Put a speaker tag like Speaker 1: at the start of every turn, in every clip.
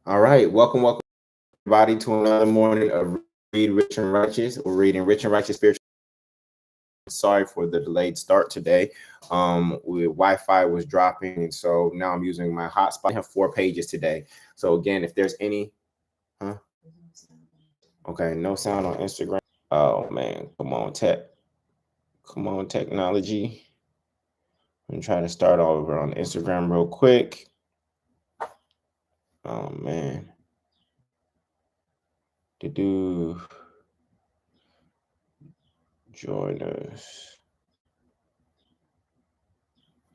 Speaker 1: All right, welcome everybody to another morning of Read Rich and Righteous. We're reading Rich and Righteous Spiritual. Sorry for the delayed start today. Wi-Fi was dropping, and so now I'm using my hotspot. I have 4 pages today. So again, if there's any, huh? Okay, no sound on Instagram. Oh man, come on, technology. I'm trying to start over on Instagram real quick. Oh man, to do join us.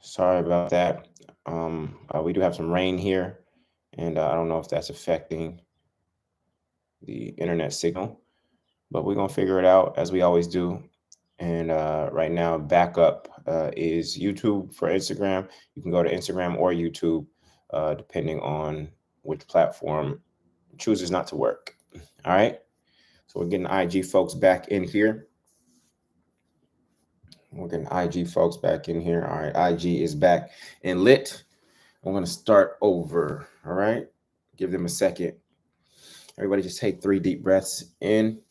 Speaker 1: Sorry about that. We do have some rain here, and I don't know if that's affecting the internet signal, but we're gonna figure it out as we always do. And right now, backup is YouTube for Instagram. You can go to Instagram or YouTube, depending on which platform chooses not to work. All right. So we're getting IG folks back in here. We're getting IG folks back in here. All right. IG is back and lit. I'm going to start over. All right. Give them a second. Everybody just take 3 deep breaths in.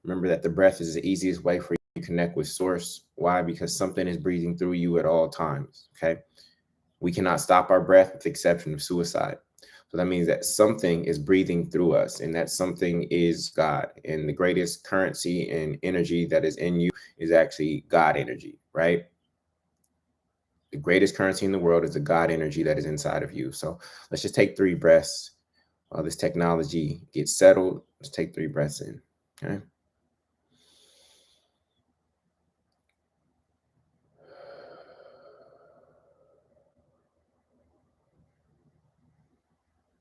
Speaker 1: Remember that the breath is the easiest way for you to connect with source. Why? Because something is breathing through you at all times. Okay. We cannot stop our breath with the exception of suicide. So that means that something is breathing through us, and that something is God. And the greatest currency and energy that is in you is actually God energy, right? The greatest currency in the world is the God energy that is inside of you. So let's just take 3 breaths while this technology gets settled. Let's take 3 breaths in. Okay.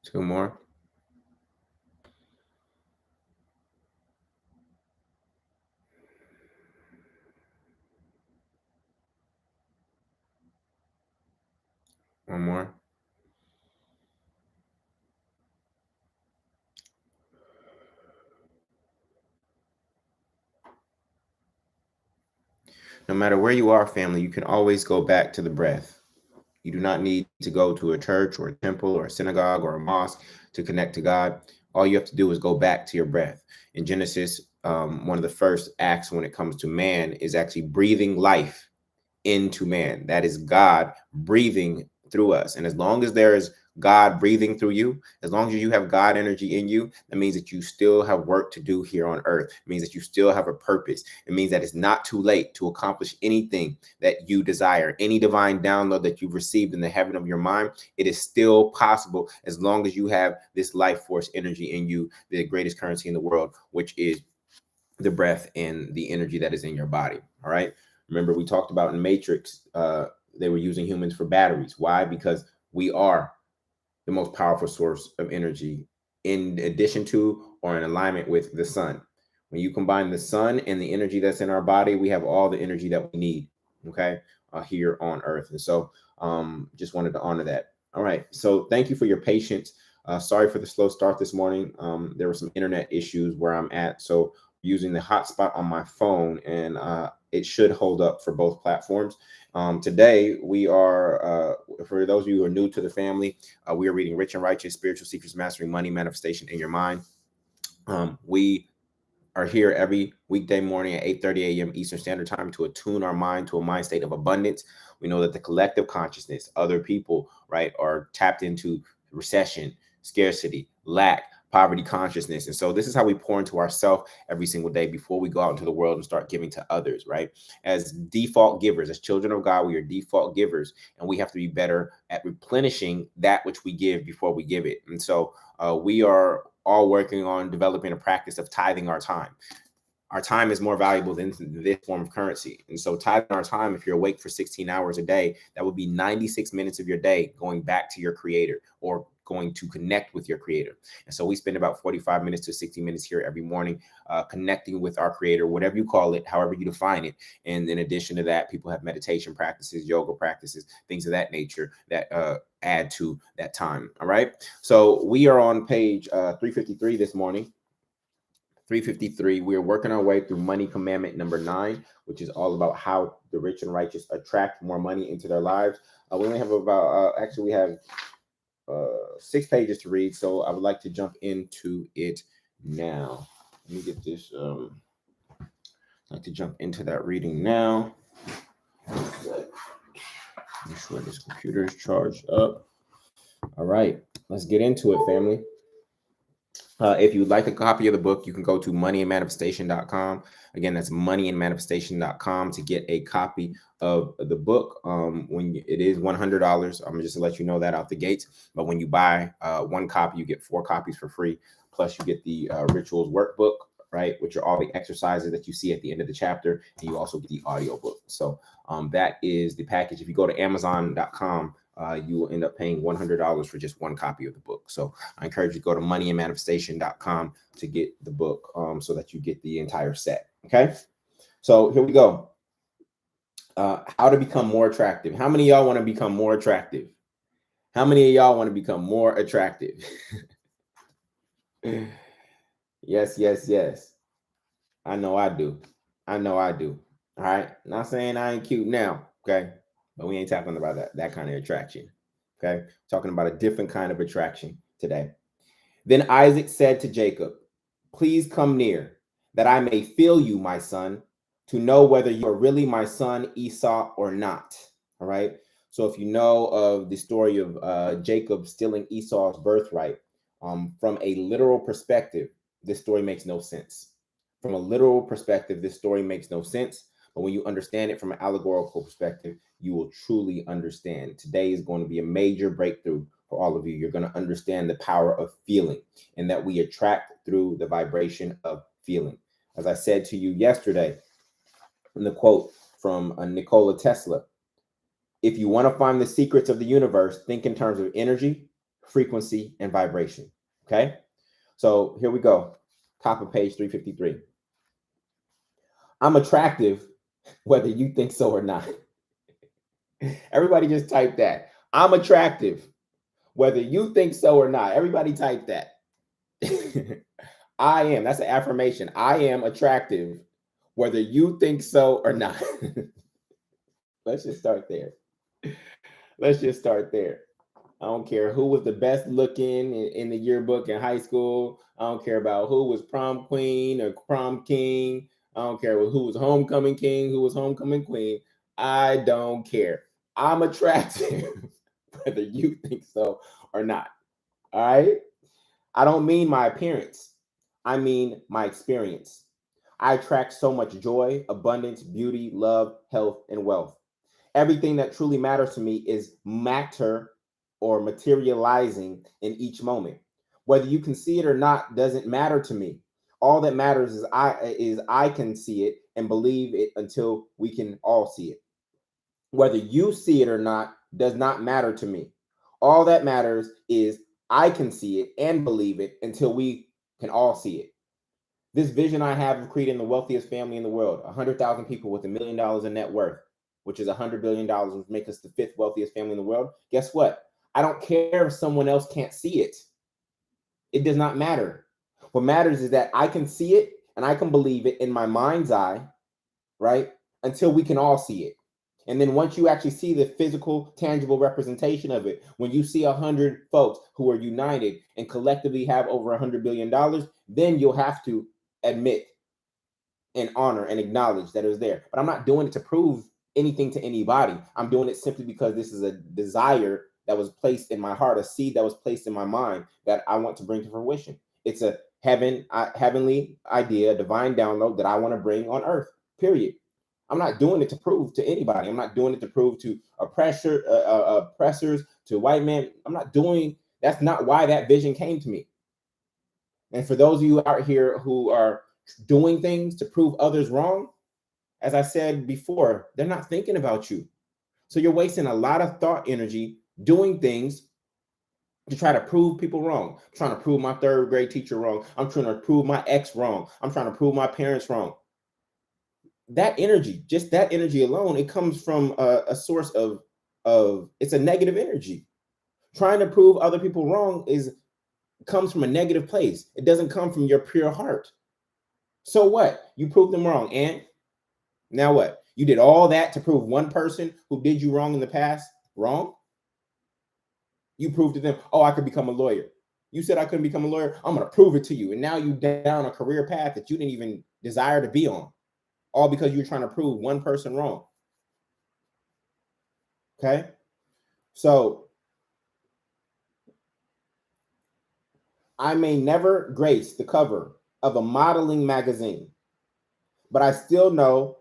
Speaker 1: Two more. One more. No matter where you are, family, you can always go back to the breath. You do not need to go to a church or a temple or a synagogue or a mosque to connect to God. All you have to do is go back to your breath. In Genesis, one of the first acts when it comes to man is actually breathing life into man. That is God breathing through us. And as long as there is God breathing through you, as long as you have God energy in you, that means that you still have work to do here on earth. It means that you still have a purpose. It means that it's not too late to accomplish anything that you desire. Any divine download that you've received in the heaven of your mind, it is still possible as long as you have this life force energy in you, the greatest currency in the world, which is the breath and the energy that is in your body. All right. Remember, we talked about in Matrix, they were using humans for batteries. Why? Because we are the most powerful source of energy in addition to or in alignment with the sun. When you combine the sun and the energy that's in our body, we have all the energy that we need, okay, here on earth. And so just wanted to honor that. All right. So thank you for your patience. Sorry for the slow start this morning. There were some internet issues where I'm at. So using the hotspot on my phone, and it should hold up for both platforms. Today, we are, for those of you who are new to the family, we are reading Rich and Righteous, Spiritual Secrets, Mastering Money, Manifestation in Your Mind. We are here every weekday morning at 8:30 a.m. Eastern Standard Time to attune our mind to a mind state of abundance. We know that the collective consciousness, other people, right, are tapped into recession, scarcity, lack, poverty consciousness. And so this is how we pour into ourselves every single day before we go out into the world and start giving to others, right? As default givers, as children of God, we are default givers, and we have to be better at replenishing that which we give before we give it. And so we are all working on developing a practice of tithing our time. Our time is more valuable than this form of currency. And so tithing our time, if you're awake for 16 hours a day, that would be 96 minutes of your day going back to your creator or going to connect with your creator. And so we spend about 45 minutes to 60 minutes here every morning connecting with our creator, whatever you call it, however you define it. And in addition to that, people have meditation practices, yoga practices, things of that nature that add to that time. All right. So we are on page 353 this morning. 353. We are working our way through money commandment number 9, which is all about how the rich and righteous attract more money into their lives. We only have about, actually, we have book, 6 pages to read. So I would like to jump into it now. Let me get this. I'd like to jump into that reading now. Make sure this computer is charged up. All right, let's get into it, family. If you'd like a copy of the book, you can go to moneyandmanifestation.com. Again, that's moneyandmanifestation.com to get a copy of the book. It is $100. I'm just to let you know that out the gates. But when you buy one copy, you get 4 copies for free. Plus, you get the rituals workbook, right, which are all the exercises that you see at the end of the chapter, and you also get the audio book. So that is the package. If you go to Amazon.com, you will end up paying $100 for just one copy of the book. So I encourage you to go to moneyandmanifestation.com to get the book so that you get the entire set. Okay. So here we go. How to become more attractive. How many of y'all want to become more attractive? How many of y'all want to become more attractive? Yes, yes, yes. I know I do. I know I do. All right. Not saying I ain't cute now. Okay. But we ain't talking about that kind of attraction. Okay. Talking about a different kind of attraction today. Then Isaac said to Jacob, "Please come near, that I may feel you, my son, to know whether you are really my son Esau or not." All right. So if you know of the story of Jacob stealing Esau's birthright, from a literal perspective, this story makes no sense. From a literal perspective, this story makes no sense. But when you understand it from an allegorical perspective, you will truly understand. Today is going to be a major breakthrough for all of you. You're going to understand the power of feeling, and that we attract through the vibration of feeling. As I said to you yesterday, in the quote from Nikola Tesla, if you want to find the secrets of the universe, think in terms of energy, frequency, and vibration. Okay? So here we go. Top of page 353. I'm attractive, whether you think so or not. Everybody just type that. I'm attractive, whether you think so or not. Everybody type that. I am. That's an affirmation. I am attractive, whether you think so or not. Let's just start there. Let's just start there. I don't care who was the best looking in the yearbook in high school. I don't care about who was prom queen or prom king. I don't care who was homecoming king, who was homecoming queen. I don't care. I'm attractive, whether you think so or not. All right. I don't mean my appearance. I mean my experience. I attract so much joy, abundance, beauty, love, health, and wealth. Everything that truly matters to me is matter or materializing in each moment. Whether you can see it or not doesn't matter to me. All that matters is I can see it and believe it until we can all see it. Whether you see it or not does not matter to me. All that matters is I can see it and believe it until we can all see it. This vision I have of creating the wealthiest family in the world, 100,000 people with $1 million in net worth, which is $100 billion, which make us the 5th wealthiest family in the world. Guess what? I don't care if someone else can't see it. It does not matter. What matters is that I can see it and I can believe it in my mind's eye, right? Until we can all see it. And then once you actually see the physical, tangible representation of it, when you see 100 folks who are united and collectively have over $100 billion, then you'll have to admit and honor and acknowledge that it was there. But I'm not doing it to prove anything to anybody. I'm doing it simply because this is a desire that was placed in my heart, a seed that was placed in my mind that I want to bring to fruition. It's a heavenly idea, a divine download that I want to bring on earth, period. I'm not doing it to prove to anybody. I'm not doing it to prove to oppressors, to white men. That's not why that vision came to me. And for those of you out here who are doing things to prove others wrong, as I said before, they're not thinking about you. So you're wasting a lot of thought energy doing things to try to prove people wrong. I'm trying to prove my 3rd grade teacher wrong. I'm trying to prove my ex wrong. I'm trying to prove my parents wrong. That energy, just that energy alone, it comes from a source of it's a negative energy. Trying to prove other people wrong comes from a negative place. It doesn't come from your pure heart. So what? You proved them wrong, and now what? You did all that to prove one person who did you wrong in the past wrong? You prove to them, oh, I could become a lawyer. You said I couldn't become a lawyer. I'm going to prove it to you. And now you down a career path that you didn't even desire to be on, all because you're trying to prove one person wrong. Okay. So I may never grace the cover of a modeling magazine, but I still know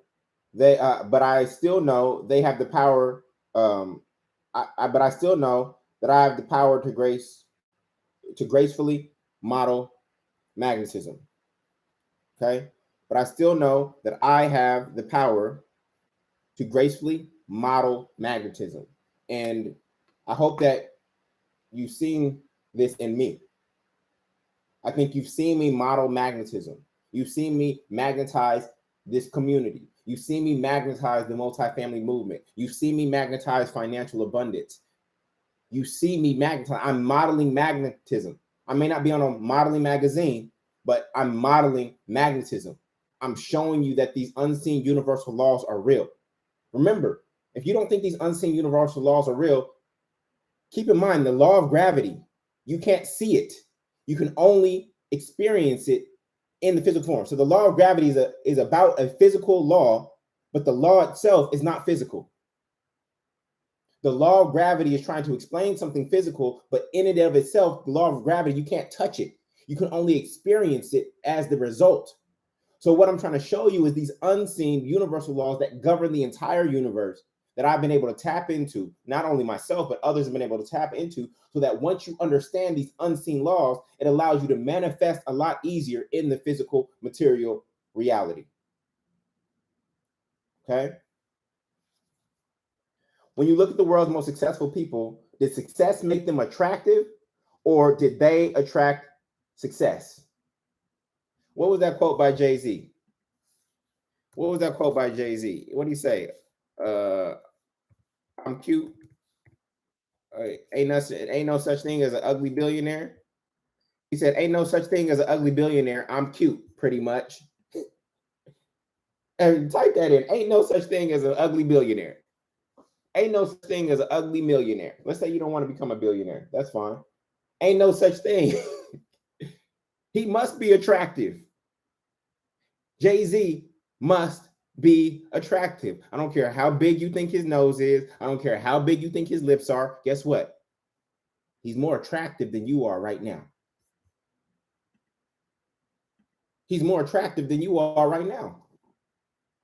Speaker 1: they have the power. But I still know that I have the power to gracefully model magnetism. Okay, but I still know that I have the power to gracefully model magnetism, and I hope that you've seen this in me. I think you've seen me model magnetism. You've seen me magnetize this community. You've seen me magnetize the multifamily movement. You've seen me magnetize financial abundance. You see me magnetize. I'm modeling magnetism. I may not be on a modeling magazine, but I'm modeling magnetism. I'm showing you that these unseen universal laws are real. Remember, if you don't think these unseen universal laws are real, keep in mind the law of gravity. You can't see it. You can only experience it in the physical form. So the law of gravity is about a physical law, but the law itself is not physical. The law of gravity is trying to explain something physical, but in and of itself, the law of gravity, you can't touch it. You can only experience it as the result. So what I'm trying to show you is these unseen universal laws that govern the entire universe that I've been able to tap into, not only myself, but others have been able to tap into, so that once you understand these unseen laws, it allows you to manifest a lot easier in the physical material reality. Okay? When you look at the world's most successful people, did success make them attractive, or did they attract success? What was that quote by Jay-Z? What was that quote by Jay-Z? What do you say? I'm cute. Ain't no such thing as an ugly billionaire. He said, "Ain't no such thing as an ugly billionaire. I'm cute, pretty much." And type that in. Ain't no such thing as an ugly billionaire. Ain't no such thing as an ugly millionaire. Let's say you don't want to become a billionaire. That's fine. Ain't no such thing. He must be attractive. Jay-Z must be attractive. I don't care how big you think his nose is. I don't care how big you think his lips are. Guess what? He's more attractive than you are right now. He's more attractive than you are right now.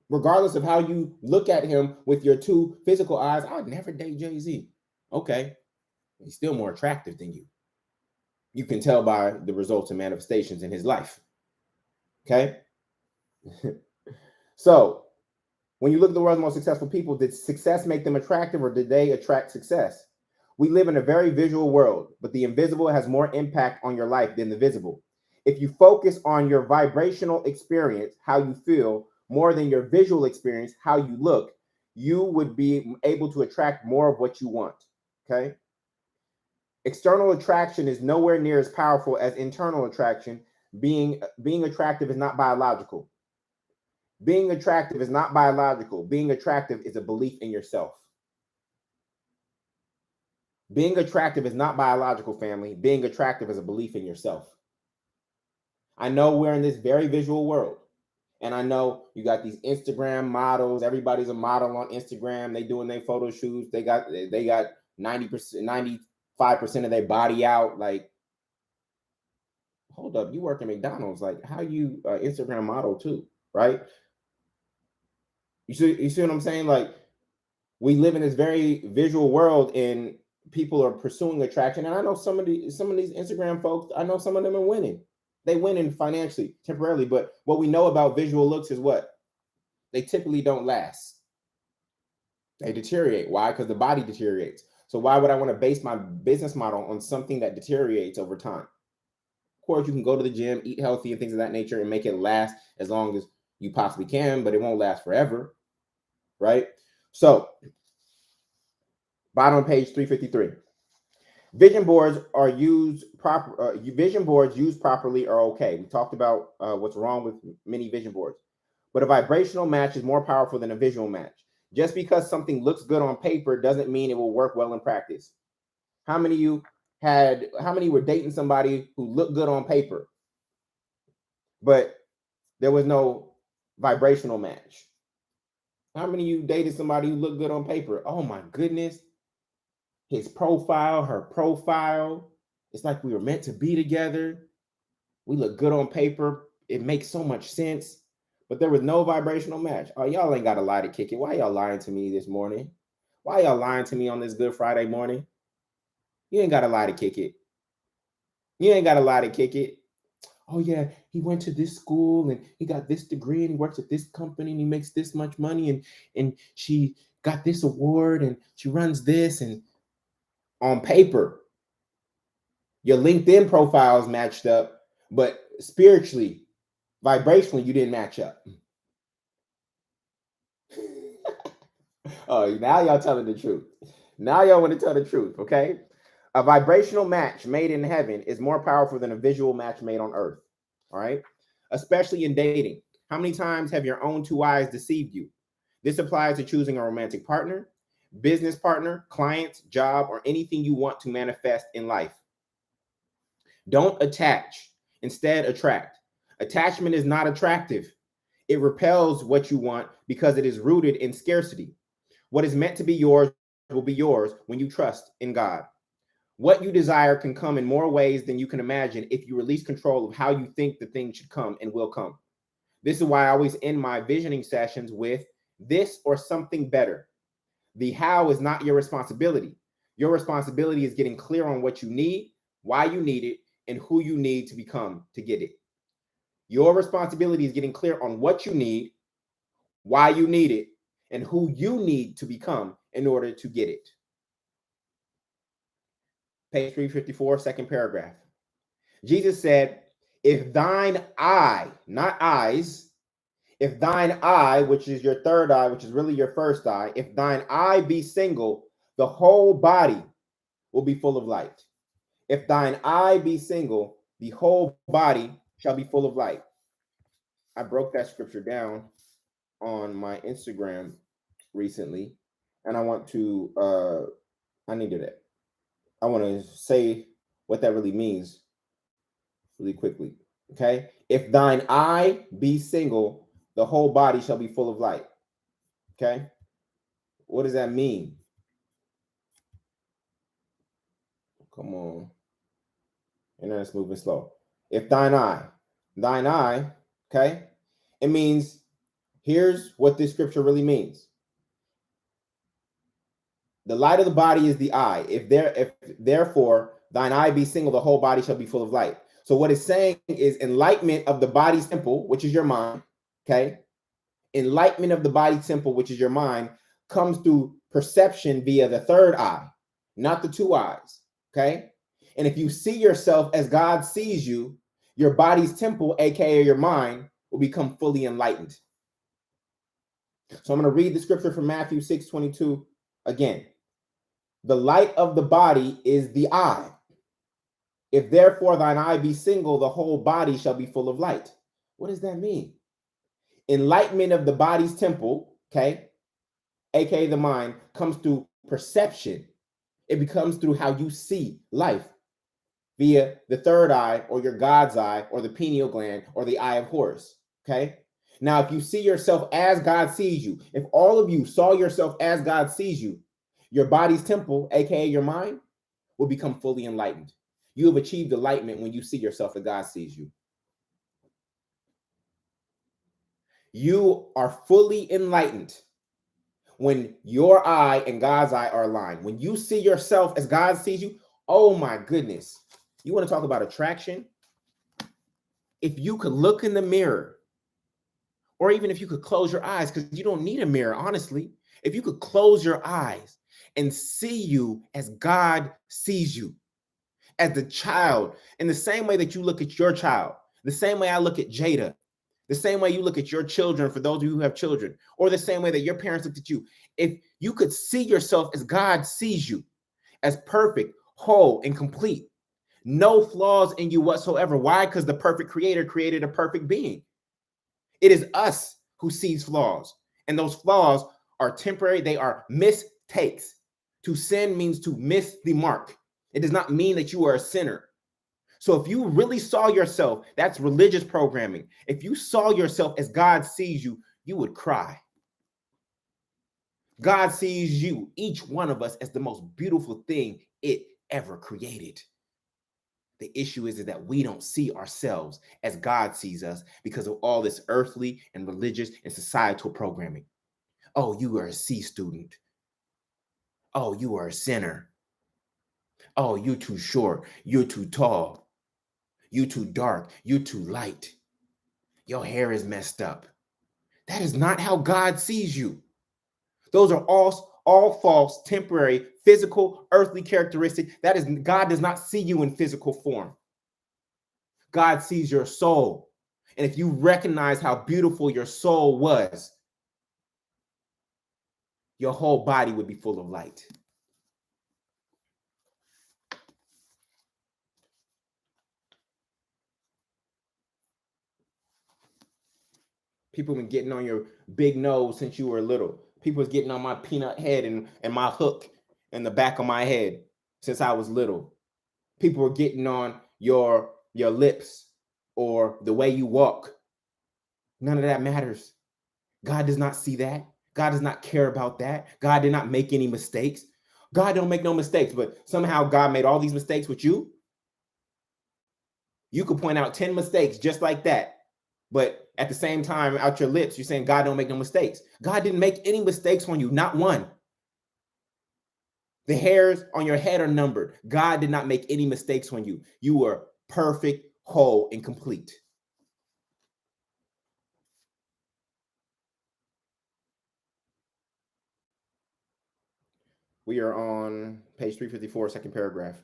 Speaker 1: Regardless of how you look at him with your two physical eyes, I would never date Jay-Z. Okay. He's still more attractive than you. You can tell by the results and manifestations in his life. Okay. So when you look at the world's most successful people, did success make them attractive, or did they attract success? We live in a very visual world, but the invisible has more impact on your life than the visible. If you focus on your vibrational experience, how you feel, more than your visual experience, how you look, you would be able to attract more of what you want. Okay. External attraction is nowhere near as powerful as internal attraction. Being attractive is not biological. Being attractive is not biological. Being attractive is a belief in yourself. Being attractive is not biological, family. Being attractive is a belief in yourself. I know we're in this very visual world. And I know you got these Instagram models. Everybody's a model on Instagram. They doing their photo shoots. They got 90%, 95% of their body out. Like, hold up, you work at McDonald's. Like, how you Instagram model too, right? You see what I'm saying? Like, we live in this very visual world, and people are pursuing attraction. And I know some of these Instagram folks, I know some of them are winning. They win financially, temporarily. But what we know about visual looks is what? They typically don't last. They deteriorate. Why? Because the body deteriorates. So why would I want to base my business model on something that deteriorates over time? Of course, you can go to the gym, eat healthy and things of that nature, and make it last as long as you possibly can, but it won't last forever, right? So, bottom of page 353. Vision boards used properly are okay. We talked about what's wrong with many vision boards. But a vibrational match is more powerful than a visual match. Just because something looks good on paper doesn't mean it will work well in practice. How many were dating somebody who looked good on paper, but there was no vibrational match? How many of you dated somebody who looked good on paper? Oh my goodness. His profile, her profile. It's like we were meant to be together. We look good on paper. It makes so much sense. But there was no vibrational match. Oh, y'all ain't got a lie to kick it. Why y'all lying to me this morning? Why y'all lying to me on this Good Friday morning? You ain't got a lie to kick it. You ain't got a lie to kick it. Oh yeah, he went to this school and he got this degree and he works at this company and he makes this much money and she got this award and she runs this, and on paper your LinkedIn profiles matched up, but spiritually, vibrationally, you didn't match up. Oh, now y'all telling the truth. Now y'all want to tell the truth, okay? A vibrational match made in heaven is more powerful than a visual match made on earth. All right? Especially in dating. How many times have your own two eyes deceived you? This applies to choosing a romantic partner, business partner, clients, job, or anything you want to manifest in life. Don't attach, instead attract. Attachment is not attractive. It repels what you want because it is rooted in scarcity. What is meant to be yours will be yours when you trust in God. What you desire can come in more ways than you can imagine if you release control of how you think the thing should come and will come. This is why I always end my visioning sessions with this or something better. The how is not your responsibility. Your responsibility is getting clear on what you need, why you need it, and who you need to become to get it. Your responsibility is getting clear on what you need, why you need it, and who you need to become in order to get it. Page 354, second paragraph. Jesus said, if thine eye, not eyes, if thine eye, which is your third eye, which is really your first eye, if thine eye be single, the whole body will be full of light. If thine eye be single, the whole body shall be full of light. I broke that scripture down on my Instagram recently, and I want to I needed it. I want to say what that really means really quickly. Okay. If thine eye be single, the whole body shall be full of light. Okay. What does that mean? Come on. Internet's moving slow. If thine eye, okay, it means here's what this scripture really means. The light of the body is the eye. If therefore thine eye be single, the whole body shall be full of light. So what it's saying is enlightenment of the body's temple, which is your mind, okay? Enlightenment of the body temple, which is your mind, comes through perception via the third eye, not the two eyes, okay? And if you see yourself as God sees you, your body's temple, aka your mind, will become fully enlightened. So I'm going to read the scripture from Matthew 6:22 again. The light of the body is the eye. If therefore thine eye be single, the whole body shall be full of light. What does that mean? Enlightenment of the body's temple, okay, aka the mind, comes through perception. It becomes through how you see life via the third eye or your God's eye or the pineal gland or the eye of Horus, okay? Now, if you see yourself as God sees you, if all of you saw yourself as God sees you, your body's temple, aka your mind, will become fully enlightened. You have achieved enlightenment when you see yourself as God sees you. You are fully enlightened when your eye and God's eye are aligned. When you see yourself as God sees you, oh my goodness. You want to talk about attraction? If you could look in the mirror, or even if you could close your eyes, because you don't need a mirror, honestly. If you could close your eyes and see you as God sees you, as the child, in the same way that you look at your child, the same way I look at Jada, the same way you look at your children, for those of you who have children, or the same way that your parents looked at you. If you could see yourself as God sees you, as perfect, whole, and complete, no flaws in you whatsoever. Why? Because the perfect creator created a perfect being. It is us who sees flaws, and those flaws are temporary. They are mistakes. To sin means to miss the mark. It does not mean that you are a sinner. So if you really saw yourself, that's religious programming. If you saw yourself as God sees you, you would cry. God sees you, each one of us, as the most beautiful thing it ever created. The issue is that we don't see ourselves as God sees us because of all this earthly and religious and societal programming. Oh, you are a C student. Oh, you are a sinner. Oh, you're too short. You're too tall. You're too dark. You're too light. Your hair is messed up. That is not how God sees you. Those are all false, temporary, physical, earthly characteristics. That is, God does not see you in physical form. God sees your soul. And if you recognize how beautiful your soul was, your whole body would be full of light. People have been getting on your big nose since you were little. People was getting on my peanut head and my hook in the back of my head since I was little. People were getting on your lips or the way you walk. None of that matters. God does not see that. God does not care about that. God did not make any mistakes. God don't make no mistakes, but somehow God made all these mistakes with you. You could point out 10 mistakes just like that. But at the same time, out your lips, you're saying God don't make no mistakes. God didn't make any mistakes on you, not one. The hairs on your head are numbered. God did not make any mistakes on you. You were perfect, whole, and complete. We are on page 354, second paragraph.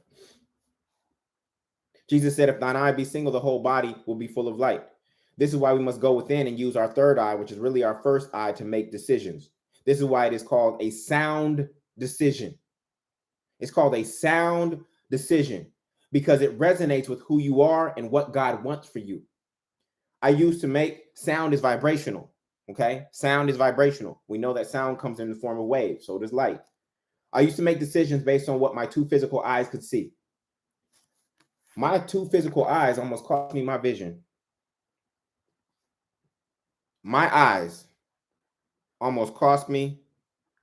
Speaker 1: Jesus said, if thine eye be single, the whole body will be full of light. This is why we must go within and use our third eye, which is really our first eye, to make decisions. This is why it is called a sound decision. It's called a sound decision because it resonates with who you are and what God wants for you. I used to make sound is vibrational. Okay. Sound is vibrational. We know that sound comes in the form of waves. So does light. I used to make decisions based on what my two physical eyes could see. My two physical eyes almost cost me my vision. My eyes almost cost me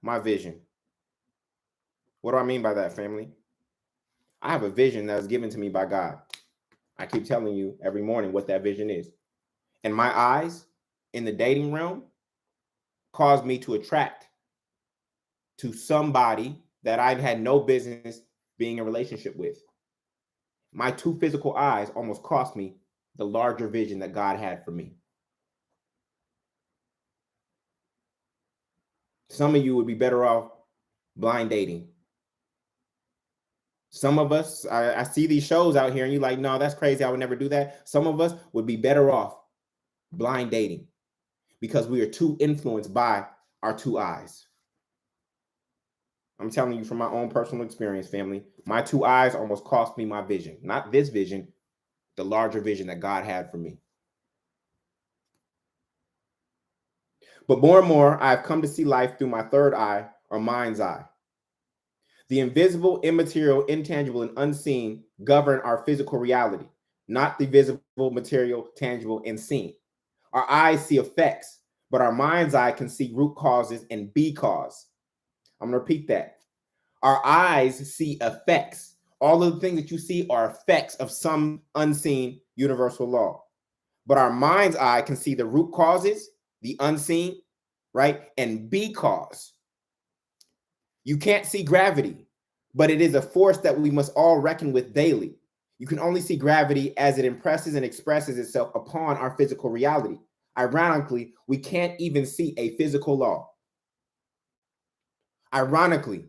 Speaker 1: my vision. What do I mean by that, family? I have a vision that was given to me by God. I keep telling you every morning what that vision is. And my eyes in the dating realm caused me to attract to somebody that I had no business being in a relationship with. My two physical eyes almost cost me the larger vision that God had for me. Some of you would be better off blind dating. Some of us, I see these shows out here and you're like, no, that's crazy. I would never do that. Some of us would be better off blind dating because we are too influenced by our two eyes. I'm telling you from my own personal experience, family. My two eyes almost cost me my vision. Not this vision, the larger vision that God had for me. But more and more, I've come to see life through my third eye or mind's eye. The invisible, immaterial, intangible, and unseen govern our physical reality, not the visible, material, tangible, and seen. Our eyes see effects, but our mind's eye can see root causes and be cause. I'm going to repeat that. Our eyes see effects. All of the things that you see are effects of some unseen universal law. But our mind's eye can see the root causes, the unseen, right? And be cause. You can't see gravity, but it is a force that we must all reckon with daily. You can only see gravity as it impresses and expresses itself upon our physical reality. Ironically, we can't even see a physical law. Ironically,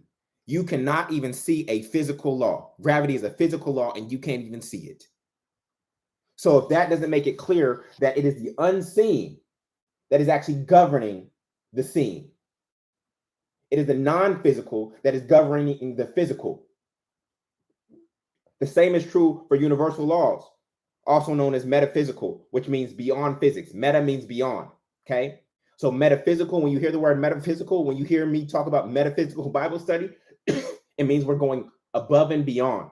Speaker 1: you cannot even see a physical law. Gravity is a physical law and you can't even see it. So if that doesn't make it clear that it is the unseen that is actually governing the seen, it is the non-physical that is governing the physical. The same is true for universal laws, also known as metaphysical, which means beyond physics. Meta means beyond, okay? So metaphysical, when you hear the word metaphysical, when you hear me talk about metaphysical Bible study, it means we're going above and beyond.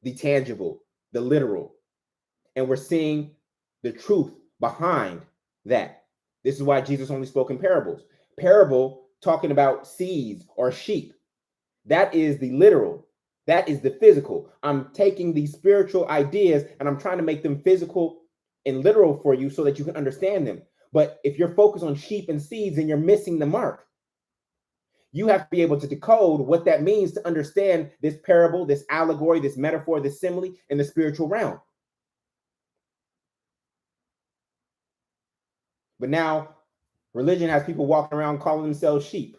Speaker 1: the tangible, the literal, and we're seeing the truth behind that. This is why Jesus only spoke in parables. Parable talking about seeds or sheep. That is the literal. That is the physical. I'm taking these spiritual ideas and I'm trying to make them physical and literal for you so that you can understand them. But if you're focused on sheep and seeds, then you're missing the mark. You have to be able to decode what that means to understand this parable, this allegory, this metaphor, this simile in the spiritual realm. But now religion has people walking around calling themselves sheep.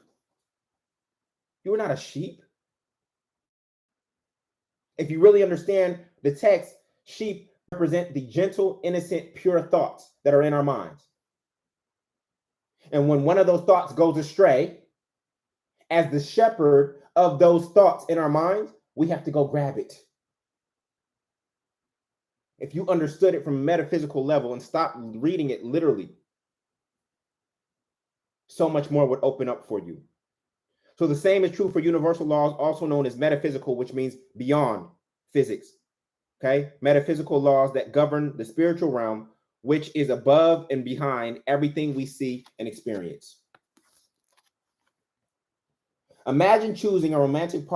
Speaker 1: You are not a sheep. If you really understand the text, sheep represent the gentle, innocent, pure thoughts that are in our minds. And when one of those thoughts goes astray, as the shepherd of those thoughts in our minds, we have to go grab it. If you understood it from a metaphysical level and stopped reading it literally, so much more would open up for you. So the same is true for universal laws, also known as metaphysical, which means beyond physics. Okay, metaphysical laws that govern the spiritual realm, which is above and behind everything we see and experience. Imagine choosing a romantic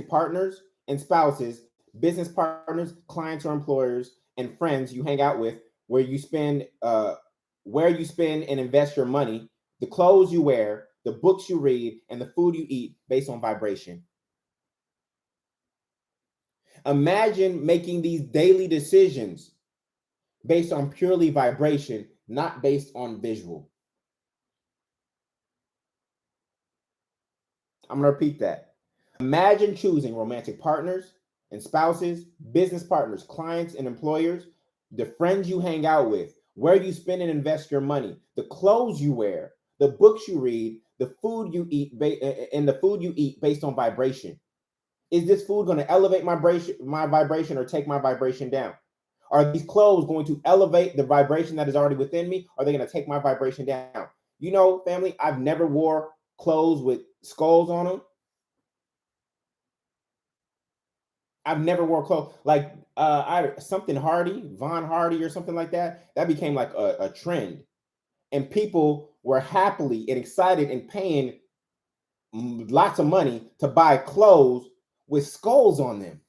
Speaker 1: partners and spouses, business partners, clients or employers, and friends you hang out with, where you spend and invest your money, the clothes you wear, the books you read, and the food you eat based on vibration. Imagine making these daily decisions based on purely vibration, not based on visual. I'm going to repeat that. Imagine choosing romantic partners and spouses, business partners, clients and employers, the friends you hang out with, where you spend and invest your money, the clothes you wear, the books you read, the food you eat, and the food you eat based on vibration. Is this food going to elevate my vibration or take my vibration down? Are these clothes going to elevate the vibration that is already within me? Or are they going to take my vibration down? You know, family, I've never wore clothes with skulls on them. I've never wore clothes like something Hardy, Von Hardy or something like that. That became like a trend. And people were happily and excited and paying lots of money to buy clothes with skulls on them.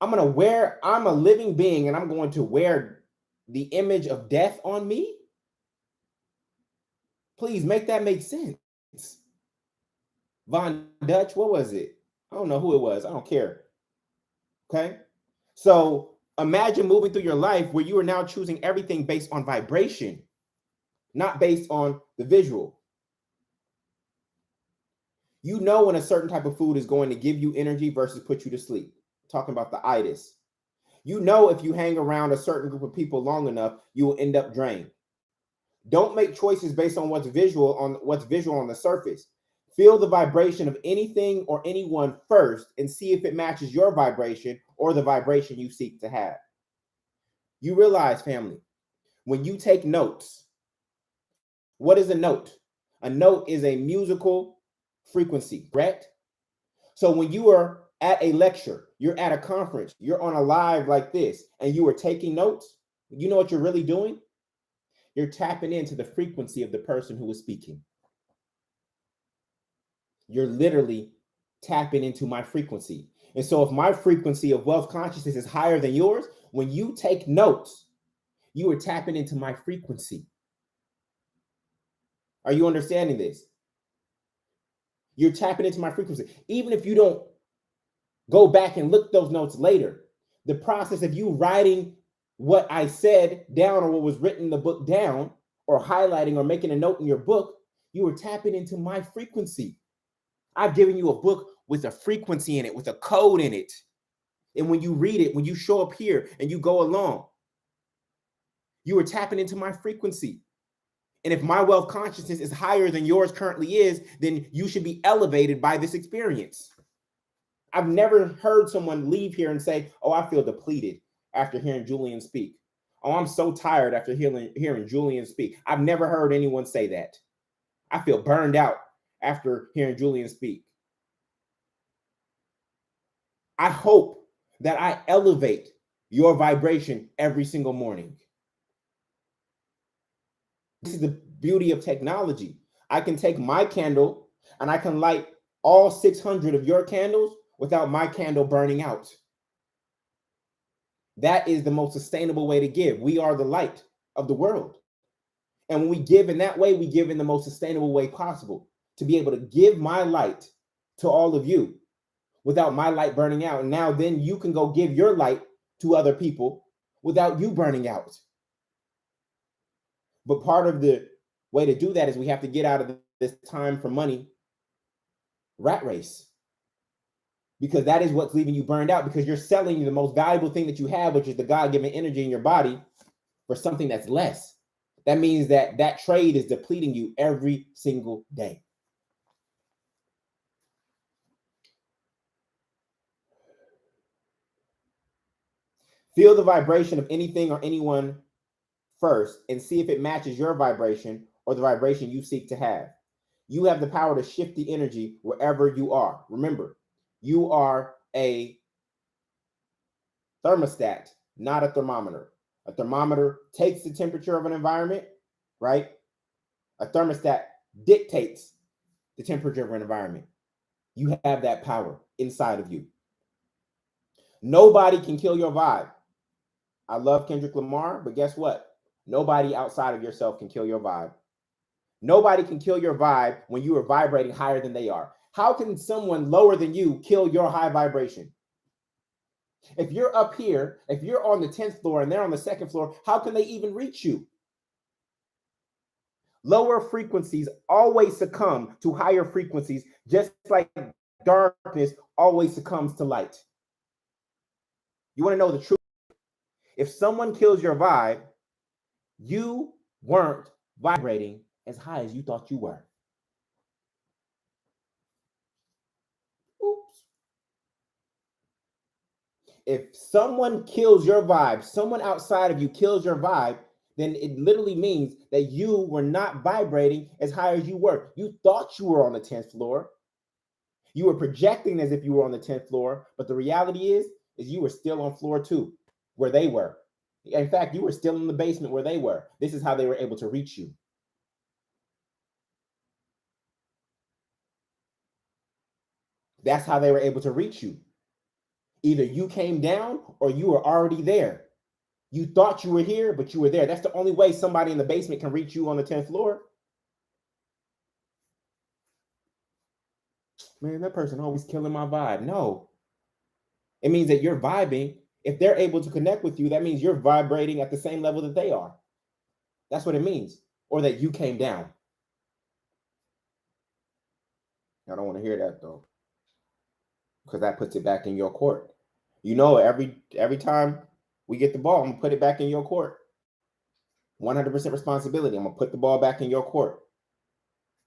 Speaker 1: I'm a living being and I'm going to wear the image of death on me? Please make that make sense. Von Dutch, what was it? I don't know who it was. I don't care. Okay. So imagine moving through your life where you are now choosing everything based on vibration, not based on the visual. You know when a certain type of food is going to give you energy versus put you to sleep. Talking about the itis. You know if you hang around a certain group of people long enough, you will end up drained. Don't make choices based on what's visual on the surface. Feel the vibration of anything or anyone first and see if it matches your vibration or the vibration you seek to have. You realize, family, when you take notes, what is a note? A note is a musical frequency, correct? So when you are at a lecture, you're at a conference, you're on a live like this, and you are taking notes, you know what you're really doing? You're tapping into the frequency of the person who is speaking. You're literally tapping into my frequency. And so if my frequency of wealth consciousness is higher than yours, when you take notes, you are tapping into my frequency. Are you understanding this? You're tapping into my frequency. Even if you don't go back and look those notes later, the process of you writing what I said down or what was written in the book down, or highlighting or making a note in your book, you are tapping into my frequency. I've given you a book with a frequency in it, with a code in it. And when you read it, when you show up here and you go along, you are tapping into my frequency. And if my wealth consciousness is higher than yours currently is, then you should be elevated by this experience. I've never heard someone leave here and say, oh, I feel depleted after hearing Jullien speak. Oh, I'm so tired after hearing Jullien speak. I've never heard anyone say that. I feel burned out after hearing Jullien speak. I hope that I elevate your vibration every single morning. This is the beauty of technology. I can take my candle and I can light all 600 of your candles without my candle burning out. That is the most sustainable way to give. We are the light of the world. And when we give in that way, we give in the most sustainable way possible, to be able to give my light to all of you without my light burning out. And now then you can go give your light to other people without you burning out. But part of the way to do that is we have to get out of this time for money rat race, because that is what's leaving you burned out, because you're selling the most valuable thing that you have, which is the God-given energy in your body, for something that's less. That means that that trade is depleting you every single day. Feel the vibration of anything or anyone first and see if it matches your vibration or the vibration you seek to have. You have the power to shift the energy wherever you are. Remember, you are a thermostat, not a thermometer. A thermometer takes the temperature of an environment, right? A thermostat dictates the temperature of an environment. You have that power inside of you. Nobody can kill your vibe. I love Kendrick Lamar, but guess what? Nobody outside of yourself can kill your vibe. Nobody can kill your vibe when you are vibrating higher than they are. How can someone lower than you kill your high vibration? If you're up here, if you're on the 10th floor and they're on the 2nd floor, how can they even reach you? Lower frequencies always succumb to higher frequencies, just like darkness always succumbs to light. You want to know the truth? If someone kills your vibe, you weren't vibrating as high as you thought you were. Oops. If someone kills your vibe, someone outside of you kills your vibe, then it literally means that you were not vibrating as high as you were. You thought you were on the 10th floor. You were projecting as if you were on the 10th floor, but the reality is you were still on floor 2, where they were. In fact, you were still in the basement where they were. This is how they were able to reach you. That's how they were able to reach you. Either you came down or you were already there. You thought you were here, but you were there. That's the only way somebody in the basement can reach you on the 10th floor. Man, that person always killing my vibe. No. It means that you're vibing. If they're able to connect with you, that means you're vibrating at the same level that they are. That's what it means. Or that you came down. I don't want to hear that though, because that puts it back in your court. You know, every time we get the ball, I'm gonna put it back in your court. 100% responsibility. I'm gonna put the ball back in your court.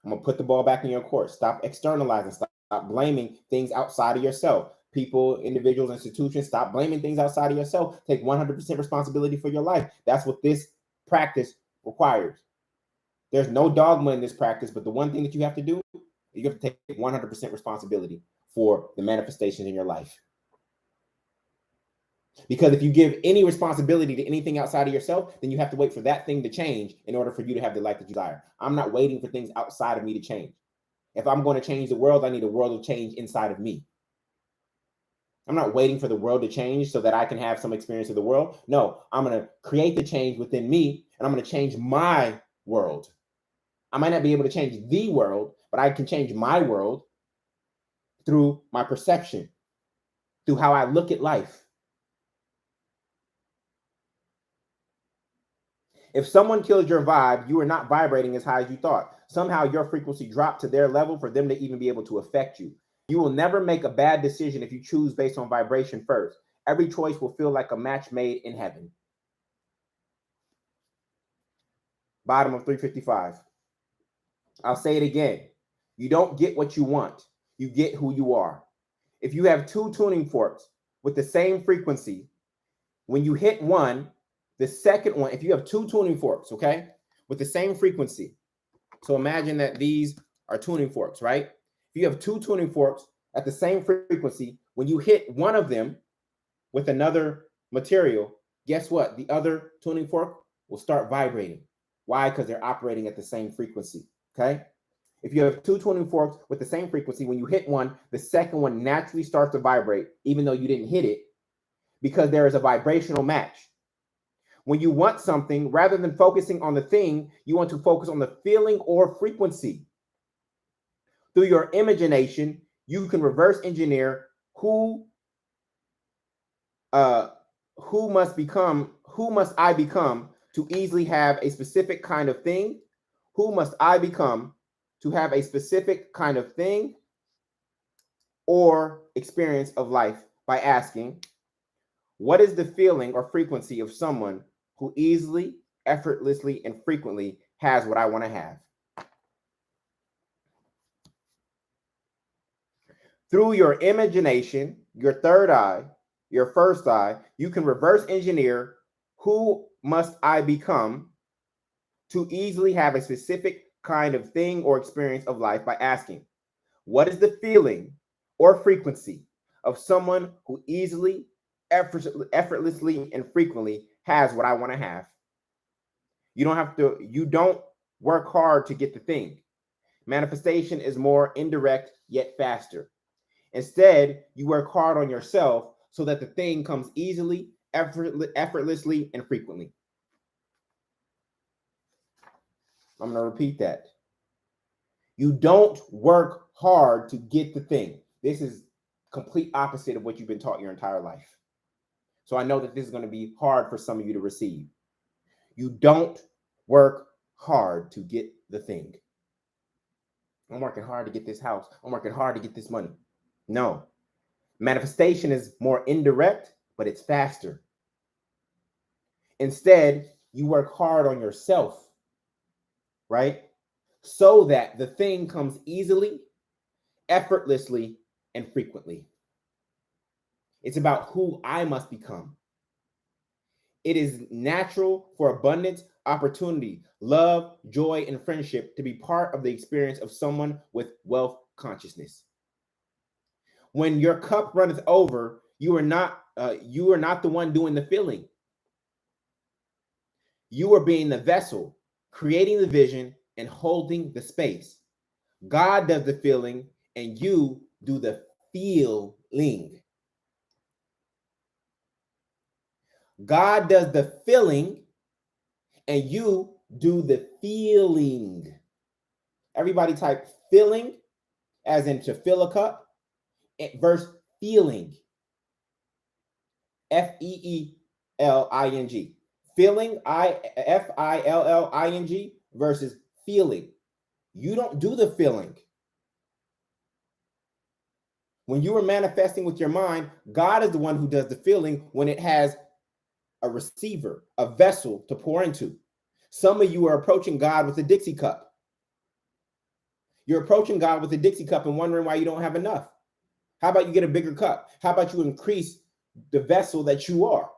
Speaker 1: I'm gonna put the ball back in your court. Stop externalizing. Stop blaming things outside of yourself. People, individuals, institutions, stop blaming things outside of yourself. Take 100% responsibility for your life. That's what this practice requires. There's no dogma in this practice, but the one thing that you have to do, you have to take 100% responsibility for the manifestations in your life. Because if you give any responsibility to anything outside of yourself, then you have to wait for that thing to change in order for you to have the life that you desire. I'm not waiting for things outside of me to change. If I'm going to change the world, I need a world to change inside of me. I'm not waiting for the world to change so that I can have some experience of the world. No, I'm going to create the change within me, and I'm going to change my world. I might not be able to change the world, but I can change my world through my perception, through how I look at life. If someone kills your vibe, you are not vibrating as high as you thought. Somehow your frequency dropped to their level for them to even be able to affect you. You will never make a bad decision if you choose based on vibration first. Every choice will feel like a match made in heaven. Bottom of 355. I'll say it again. You don't get what you want. You get who you are. If you have two tuning forks with the same frequency, when you hit one, the second one, if you have two tuning forks, okay, with the same frequency. So imagine that these are tuning forks, right? If you have two tuning forks at the same frequency, when you hit one of them with another material, guess what? The other tuning fork will start vibrating. Why? Because they're operating at the same frequency. Okay. If you have two tuning forks with the same frequency, when you hit one, the second one naturally starts to vibrate, even though you didn't hit it, because there is a vibrational match. When you want something, rather than focusing on the thing, you want to focus on the feeling or frequency. Through your imagination, you can reverse engineer who must I become to easily have a specific kind of thing? Who must I become to have a specific kind of thing or experience of life by asking, what is the feeling or frequency of someone who easily, effortlessly, and frequently has what I want to have? Through your imagination, your third eye, your first eye, you can reverse engineer who must I become to easily have a specific kind of thing or experience of life by asking, what is the feeling or frequency of someone who easily, effortlessly, and frequently has what I want to have? You don't work hard to get the thing. Manifestation is more indirect yet faster. Instead, you work hard on yourself so that the thing comes easily, effortlessly, and frequently. I'm going to repeat that. You don't work hard to get the thing. This is complete opposite of what you've been taught your entire life. So I know that this is going to be hard for some of you to receive. You don't work hard to get the thing. I'm working hard to get this house. I'm working hard to get this money. No. Manifestation is more indirect, but it's faster. Instead, you work hard on yourself, right? So that the thing comes easily, effortlessly, and frequently. It's about who I must become. It is natural for abundance, opportunity, love, joy, and friendship to be part of the experience of someone with wealth consciousness. When your cup runneth over, you are not the one doing the filling. You are being the vessel, creating the vision, and holding the space. God does the filling, and you do the feeling. God does the filling, and you do the feeling. Everybody type filling, as in to fill a cup, versus feeling. Feeling. Filling, filling, versus feeling. You don't do the feeling. When you are manifesting with your mind, God is the one who does the feeling when it has a receiver, a vessel to pour into. Some of you are approaching God with a Dixie cup. You're approaching God with a Dixie cup and wondering why you don't have enough. How about you get a bigger cup? How about you increase the vessel that you are?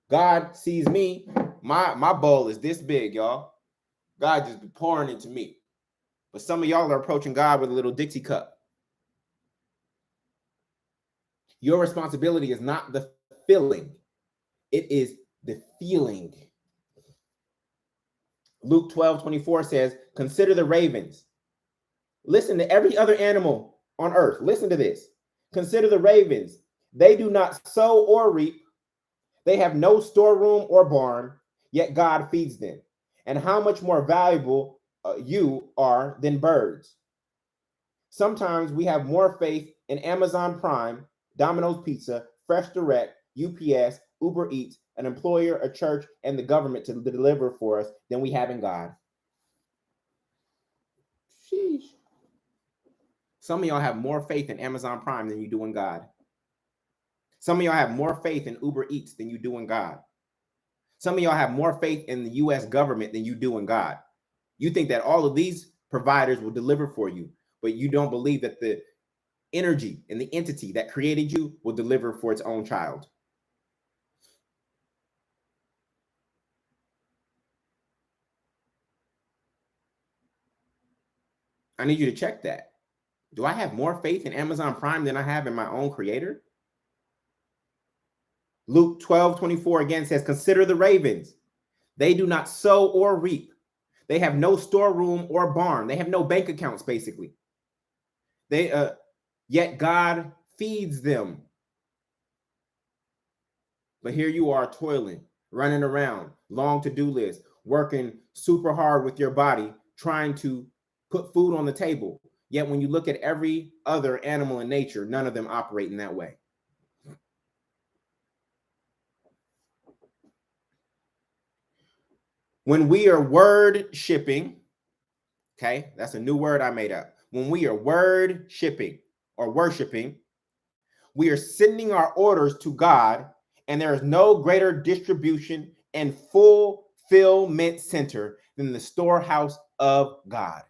Speaker 1: God sees me. My bowl is this big, y'all. God just be pouring into me. But some of y'all are approaching God with a little Dixie cup. Your responsibility is not the filling. It is the feeling. Luke 12:24 says, consider the ravens. Listen to every other animal on earth. Listen to this. Consider the ravens. They do not sow or reap. They have no storeroom or barn, yet God feeds them. And how much more valuable you are than birds. Sometimes we have more faith in Amazon Prime, Domino's Pizza, Fresh Direct, UPS, Uber Eats, an employer, a church, and the government to deliver for us than we have in God. Sheesh. Some of y'all have more faith in Amazon Prime than you do in God. Some of y'all have more faith in Uber Eats than you do in God. Some of y'all have more faith in the U.S. government than you do in God. You think that all of these providers will deliver for you, but you don't believe that the energy and the entity that created you will deliver for its own child. I need you to check that. Do I have more faith in Amazon Prime than I have in my own creator? Luke 12:24 again says, consider the ravens. They do not sow or reap. They have no storeroom or barn. They have no bank accounts, basically. Yet God feeds them. But here you are toiling, running around, long to-do list, working super hard with your body, trying to put food on the table. Yet when you look at every other animal in nature, none of them operate in that way. When we are word shipping, okay, that's a new word I made up. When we are word shipping or worshiping, we are sending our orders to God, and there is no greater distribution and fulfillment center than the storehouse of God.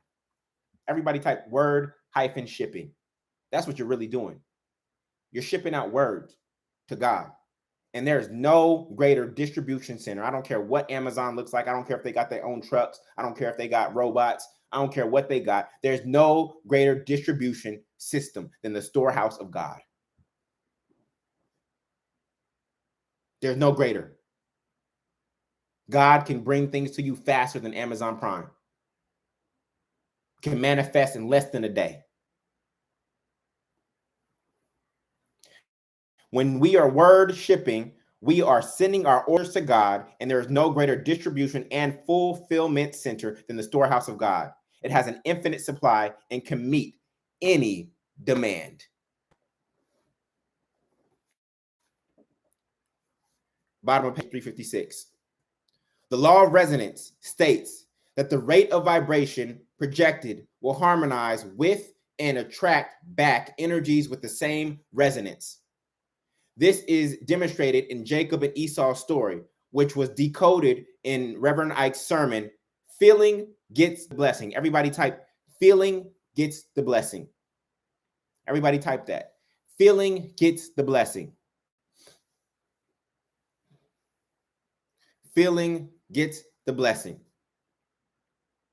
Speaker 1: Everybody type word hyphen shipping. That's what you're really doing. You're shipping out words to God. And there's no greater distribution center. I don't care what Amazon looks like. I don't care if they got their own trucks. I don't care if they got robots. I don't care what they got. There's no greater distribution system than the storehouse of God. There's no greater. God can bring things to you faster than Amazon Prime. Can manifest in less than a day. When we are word shipping, we are sending our orders to God, and there is no greater distribution and fulfillment center than the storehouse of God. It has an infinite supply and can meet any demand. Bottom of page 356. The law of resonance states that the rate of vibration projected will harmonize with and attract back energies with the same resonance. This is demonstrated in Jacob and Esau's story, which was decoded in Reverend Ike's sermon, Feeling Gets the Blessing. Everybody type, feeling gets the blessing. Everybody type that. Feeling gets the blessing. Feeling gets the blessing.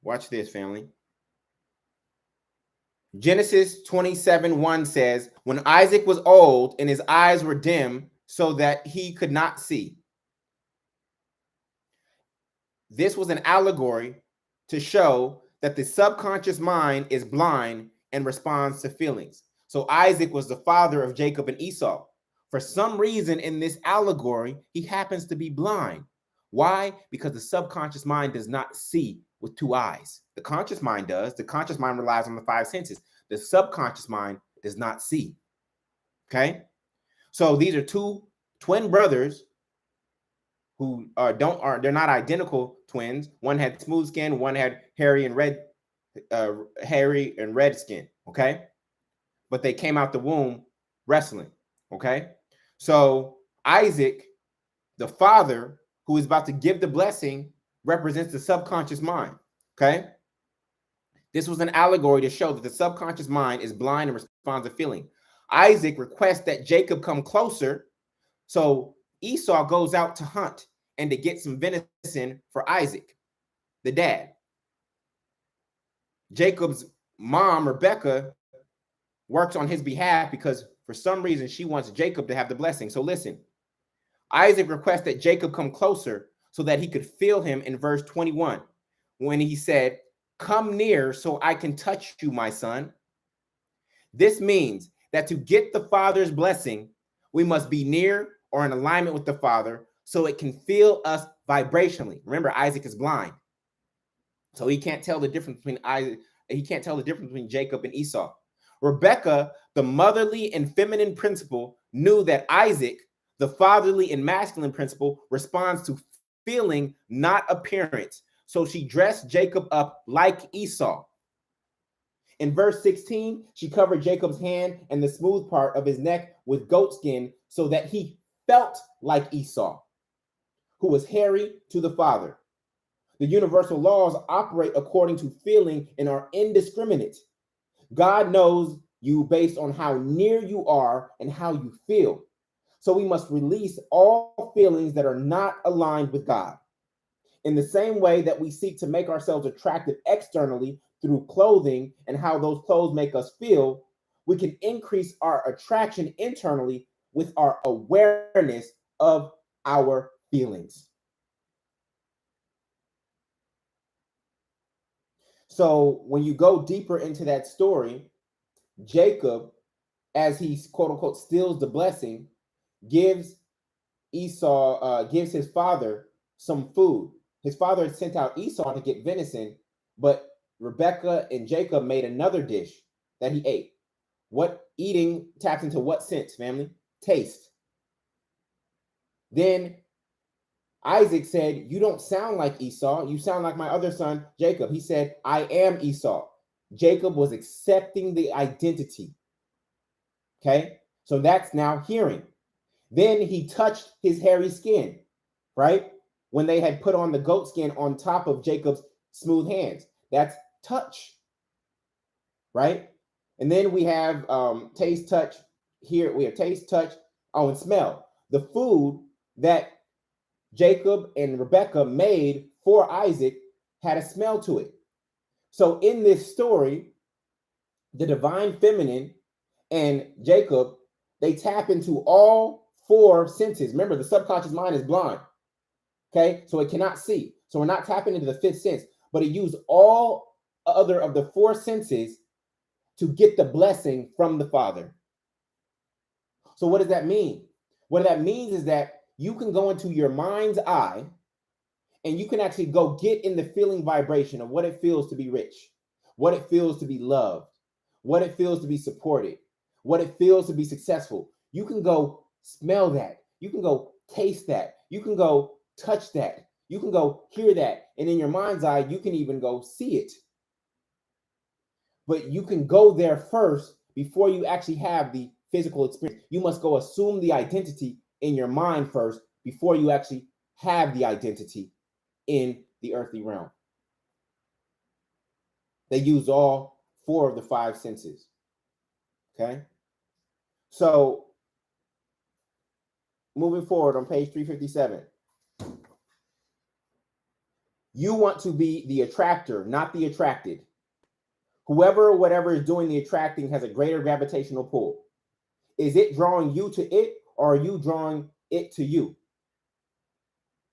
Speaker 1: Watch this, family. Genesis 27:1 says, when Isaac was old and his eyes were dim so that he could not see. This was an allegory to show that the subconscious mind is blind and responds to feelings. So Isaac was the father of Jacob and Esau. For some reason in this allegory, he happens to be blind. Why? Because the subconscious mind does not see with two eyes. The conscious mind does. The conscious mind relies on the five senses. The subconscious mind does not see. Okay? So these are two twin brothers who they're not identical twins. One had smooth skin, one had hairy and red skin. Okay? But they came out the womb wrestling. Okay? So Isaac, the father who is about to give the blessing, represents the subconscious mind. Okay? This was an allegory to show that the subconscious mind is blind and responds to feeling. Isaac requests that Jacob come closer, so Esau goes out to hunt and to get some venison for Isaac, the dad. Jacob's mom, Rebecca, works on his behalf because for some reason she wants Jacob to have the blessing. So listen, Isaac requests that Jacob come closer so that he could feel him in verse 21 when he said, come near so I can touch you, my son. This means that to get the Father's blessing, we must be near or in alignment with the Father so it can feel us vibrationally. Remember, Isaac is blind. So he can't tell the difference between Jacob and Esau. Rebecca, the motherly and feminine principle, knew that Isaac, the fatherly and masculine principle, responds to feeling, not appearance. So she dressed Jacob up like Esau. In verse 16, she covered Jacob's hand and the smooth part of his neck with goat skin so that he felt like Esau, who was hairy to the father. The universal laws operate according to feeling and are indiscriminate. God knows you based on how near you are and how you feel. So we must release all feelings that are not aligned with God. In the same way that we seek to make ourselves attractive externally through clothing and how those clothes make us feel, we can increase our attraction internally with our awareness of our feelings. So when you go deeper into that story, Jacob, as he quote unquote steals the blessing, gives gives his father some food. His father had sent out Esau to get venison, but Rebekah and Jacob made another dish that he ate. What eating taps into what sense, family? Taste. Then Isaac said, "You don't sound like Esau. You sound like my other son, Jacob." He said, "I am Esau." Jacob was accepting the identity. Okay, so that's now hearing. Then he touched his hairy skin, right? When they had put on the goat skin on top of Jacob's smooth hands. That's touch, right? And then we have taste, touch. Here we have taste, touch, oh, and smell. The food that Jacob and Rebekah made for Isaac had a smell to it. So in this story, the divine feminine and Jacob, they tap into all four senses. Remember, the subconscious mind is blind. Okay, so it cannot see. So we're not tapping into the fifth sense, but it used all other of the four senses to get the blessing from the Father. So what does that mean? What that means is that you can go into your mind's eye and you can actually go get in the feeling vibration of what it feels to be rich, what it feels to be loved, what it feels to be supported, what it feels to be successful. You can go smell that. You can go taste that. You can go touch that. You can go hear that. And in your mind's eye, you can even go see it. But you can go there first before you actually have the physical experience. You must go assume the identity in your mind first before you actually have the identity in the earthly realm. They use all four of the five senses. Okay? So, moving forward on page 357. You want to be the attractor, not the attracted. Whoever or whatever is doing the attracting has a greater gravitational pull. Is it drawing you to it, or are you drawing it to you?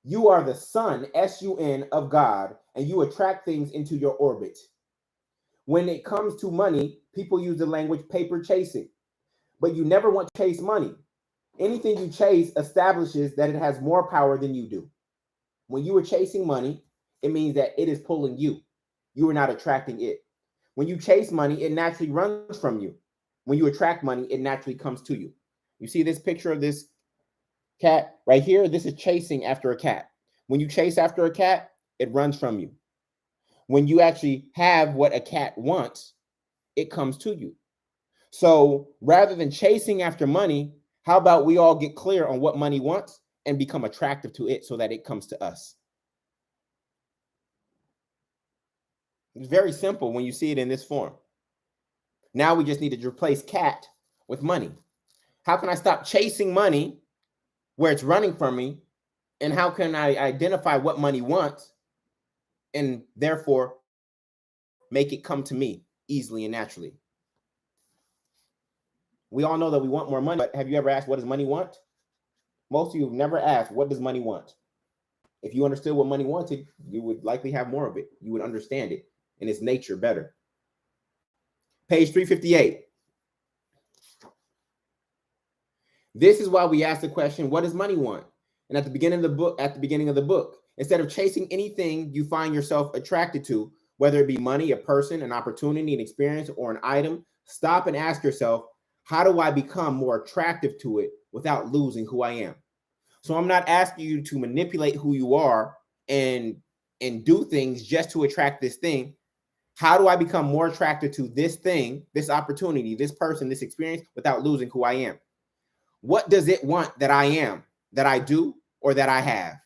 Speaker 1: You are the sun, S-U-N, of God, and you attract things into your orbit. When it comes to money, people use the language paper chasing, but you never want to chase money. Anything you chase establishes that it has more power than you do. When you are chasing money, it means that it is pulling you. You are not attracting it. When you chase money, it naturally runs from you. When you attract money, it naturally comes to you. You see this picture of this cat right here? This is chasing after a cat. When you chase after a cat, it runs from you. When you actually have what a cat wants, it comes to you. So rather than chasing after money, how about we all get clear on what money wants and become attractive to it so that it comes to us? It's very simple when you see it in this form. Now we just need to replace cat with money. How can I stop chasing money where it's running from me? And how can I identify what money wants and therefore make it come to me easily and naturally? We all know that we want more money, but have you ever asked, what does money want? Most of you have never asked, what does money want? If you understood what money wanted, you would likely have more of it. You would understand it in its nature better. Page 358. This is why we ask the question, what does money want? And at the beginning of the book, instead of chasing anything you find yourself attracted to, whether it be money, a person, an opportunity, an experience, or an item, stop and ask yourself, how do I become more attractive to it without losing who I am? So I'm not asking you to manipulate who you are and do things just to attract this thing. How do I become more attracted to this thing, this opportunity, this person, this experience without losing who I am? What does it want that I am, that I do, or that I have?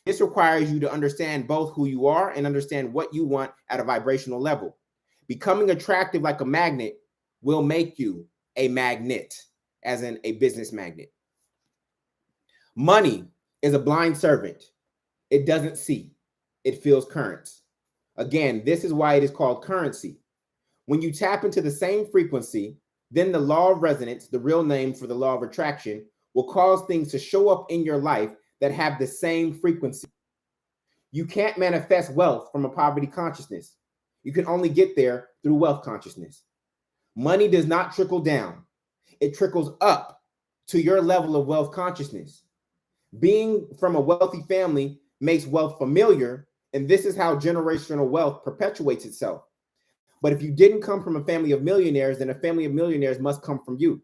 Speaker 1: This requires you to understand both who you are and understand what you want at a vibrational level. Becoming attractive like a magnet will make you a magnet, as in a business magnet. Money is a blind servant. It doesn't see. It feels currents. Again, this is why it is called currency. When you tap into the same frequency, then the law of resonance, the real name for the law of attraction, will cause things to show up in your life that have the same frequency. You can't manifest wealth from a poverty consciousness. You can only get there through wealth consciousness. Money does not trickle down. It trickles up to your level of wealth consciousness. Being from a wealthy family makes wealth familiar, and this is how generational wealth perpetuates itself. But if you didn't come from a family of millionaires, then a family of millionaires must come from you.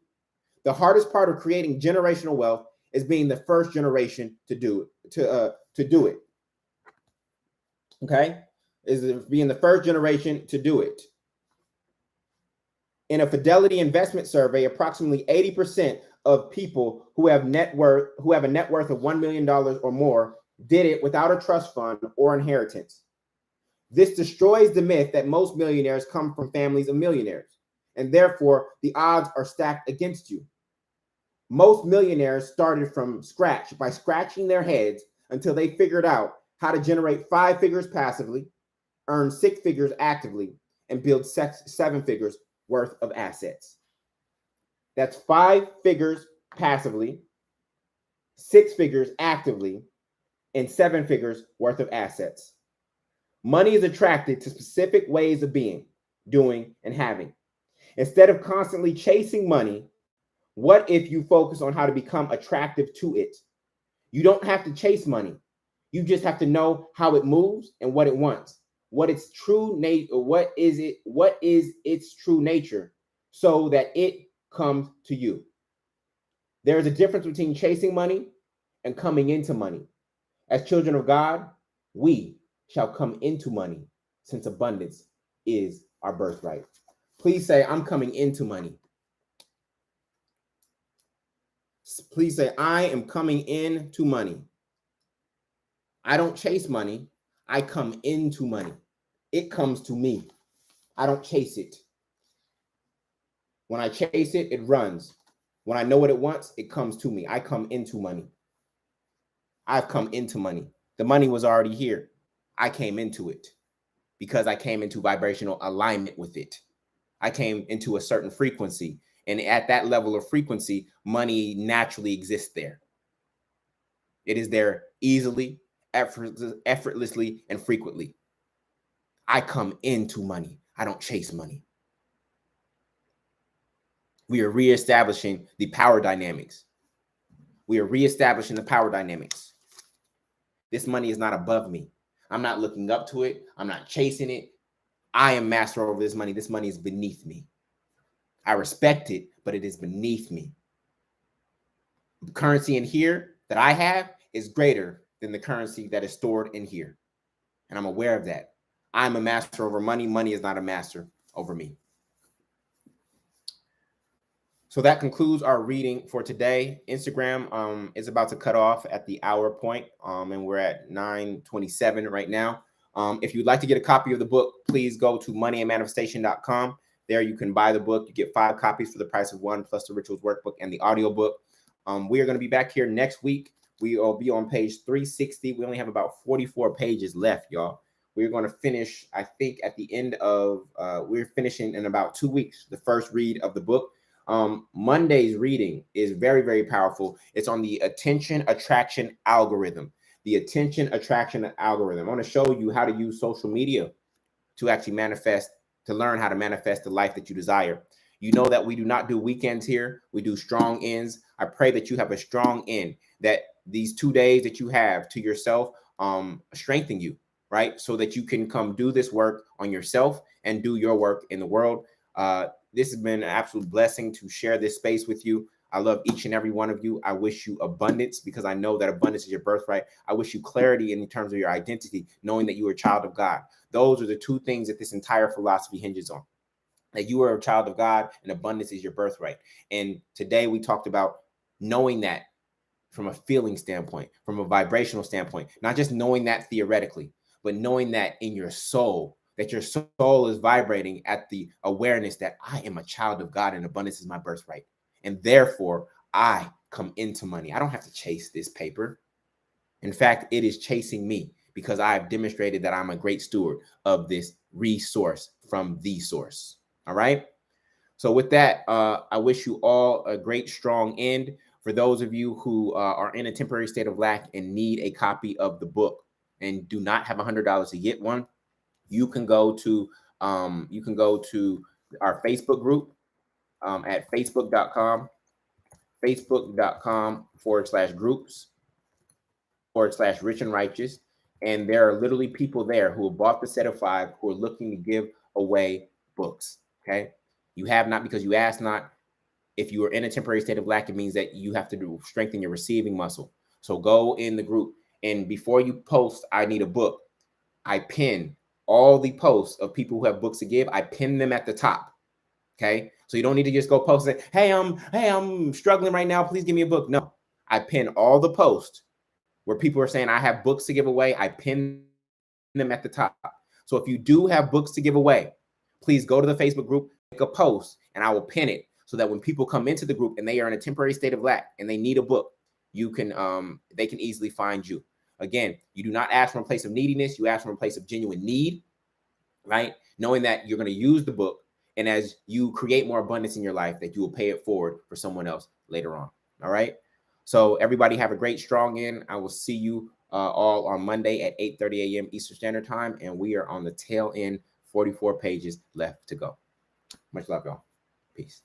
Speaker 1: The hardest part of creating generational wealth is being the first generation to do it. Okay, is being the first generation to do it. In a Fidelity investment survey, approximately 80% of people who have a net worth of $1 million or more did it without a trust fund or inheritance. This destroys the myth that most millionaires come from families of millionaires, and therefore the odds are stacked against you. Most millionaires started from scratch by scratching their heads until they figured out how to generate 5 figures passively, earn 6 figures actively, and build 7 figures worth of assets. That's 5 figures passively, 6 figures actively, and 7 figures worth of assets. Money is attracted to specific ways of being, doing, and having. Instead of constantly chasing money, what if you focus on how to become attractive to it? You don't have to chase money. You just have to know how it moves and what it wants. What is its true nature so that it comes to you. There is a difference between chasing money and coming into money. As children of God, we shall come into money, since abundance is our birthright. Please say, I'm coming into money. Please say, I am coming into money. I don't chase money. I come into money. It comes to me. I don't chase it. When I chase it, it runs. When I know what it wants, it comes to me. I come into money. I've come into money. The money was already here. I came into it because I came into vibrational alignment with it. I came into a certain frequency. And at that level of frequency, money naturally exists there. It is there easily, effortlessly, and frequently. I come into money. I don't chase money. We are reestablishing the power dynamics. We are reestablishing the power dynamics. This money is not above me. I'm not looking up to it. I'm not chasing it. I am master over this money. This money is beneath me. I respect it, but it is beneath me. The currency in here that I have is greater than the currency that is stored in here. And I'm aware of that. I'm a master over money. Money is not a master over me. So that concludes our reading for today. Instagram is about to cut off at the hour point, and we're at 9:27 right now. If you'd like to get a copy of the book, please go to moneyandmanifestation.com. There you can buy the book. You get 5 copies for the price of 1, plus the Rituals Workbook and the audiobook. We are going to be back here next week. We will be on page 360. We only have about 44 pages left, y'all. We're going to finish, I think, at the end of, we're finishing in about 2 weeks, the first read of the book. Monday's reading is very, very powerful. It's on the attention attraction algorithm. The attention attraction algorithm. I want to show you how to use social media to actually manifest, to learn how to manifest the life that you desire. You know that we do not do weekends here. We do strong ends. I pray that you have a strong end, that these 2 days that you have to yourself strengthen you, right? So that you can come do this work on yourself and do your work in the world. This has been an absolute blessing to share this space with you. I love each and every one of you. I wish you abundance, because I know that abundance is your birthright. I wish you clarity in terms of your identity, knowing that you are a child of God. Those are the 2 things that this entire philosophy hinges on. That you are a child of God and abundance is your birthright. And today we talked about knowing that from a feeling standpoint, from a vibrational standpoint, not just knowing that theoretically, but knowing that in your soul, that your soul is vibrating at the awareness that I am a child of God and abundance is my birthright. And therefore, I come into money. I don't have to chase this paper. In fact, it is chasing me, because I've demonstrated that I'm a great steward of this resource from the source. All right. So with that, I wish you all a great, strong end. For those of you who are in a temporary state of lack and need a copy of the book and do not have $100 to get one, you can go to our Facebook group at facebook.com/groups/rich and righteous. And there are literally people there who have bought the set of 5 who are looking to give away books. Okay. You have not because you ask not. If you are in a temporary state of lack, it means that you have to strengthen your receiving muscle. So go in the group, and before you post, I need a book, I pin all the posts of people who have books to give. I pin them at the top. Okay. So you don't need to just go post it. Hey, I'm struggling right now. Please give me a book. No, I pin all the posts where people are saying I have books to give away. I pin them at the top. So if you do have books to give away, please go to the Facebook group, make a post, and I will pin it so that when people come into the group and they are in a temporary state of lack and they need a book, you can they can easily find you. Again, you do not ask from a place of neediness. You ask from a place of genuine need, right? Knowing that you're going to use the book, and as you create more abundance in your life, that you will pay it forward for someone else later on. All right. So everybody have a great, strong end. I will see you all on Monday at 8:30 a.m. Eastern Standard Time, and we are on the tail end, 44 pages left to go. Much love, y'all. Peace.